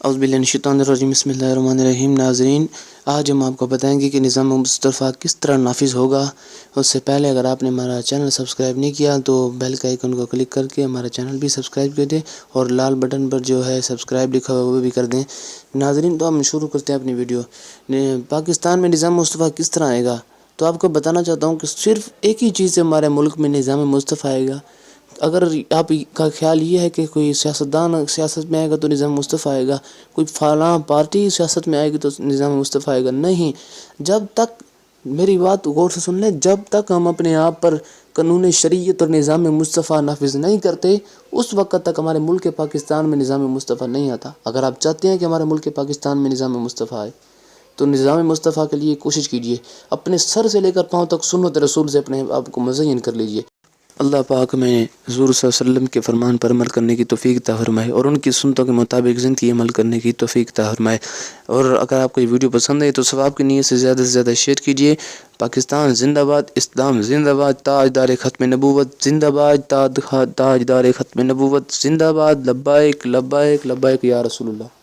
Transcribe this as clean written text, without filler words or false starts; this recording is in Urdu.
اعوذ باللہ من الشیطان الرجیم، بسم اللہ الرحمن الرحیم۔ ناظرین، آج ہم آپ کو بتائیں گے کہ نظام مصطفیٰ کس طرح نافذ ہوگا۔ اس سے پہلے اگر آپ نے ہمارا چینل سبسکرائب نہیں کیا تو بیل کا آئیکن کو کلک کر کے ہمارا چینل بھی سبسکرائب کر دیں، اور لال بٹن پر جو ہے سبسکرائب لکھا ہوا وہ بھی کر دیں۔ ناظرین، تو ہم شروع کرتے ہیں اپنی ویڈیو۔ پاکستان میں نظام مصطفیٰ کس طرح آئے گا، تو آپ کو بتانا چاہتا ہوں کہ صرف ایک ہی چیز سے ہمارے ملک میں نظام مصطفیٰ آئے گا۔ اگر آپ کا خیال یہ ہے کہ کوئی سیاستدان سیاست میں آئے گا تو نظام مصطفیٰ آئے گا، کوئی فلاں پارٹی سیاست میں آئے گی تو نظام مصطفیٰ آئے گا، نہیں۔ جب تک، میری بات غور سے سن لیں، جب تک ہم اپنے آپ پر قانون شریعت اور نظام مصطفیٰ نافذ نہیں کرتے، اس وقت تک ہمارے ملک پاکستان میں نظام مصطفیٰ نہیں آتا۔ اگر آپ چاہتے ہیں کہ ہمارے ملک پاکستان میں نظام مصطفیٰ آئے تو نظام مصطفیٰ کے لیے کوشش کیجیے، اپنے سر سے لے کر پاؤں تک سنت رسول سے اپنے آپ کو مزین کر لیجیے۔ اللہ پاک میں حضور صلی اللہ علیہ وسلم کے فرمان پر عمل کرنے کی توفیق عطا فرمائے، اور ان کی سنتوں کے مطابق زندگی عمل کرنے کی توفیق عطا فرمائے۔ اور اگر آپ کو یہ ویڈیو پسند ہے تو ثواب کی نیت سے زیادہ شیئر کیجیے۔ پاکستان زندہ باد، اسلام زندہ باد، تاجدار ختم نبوت زندہ باد، تاجدار ختم نبوت زندہ باد، لبیک لبیک لبیک یا رسول اللہ۔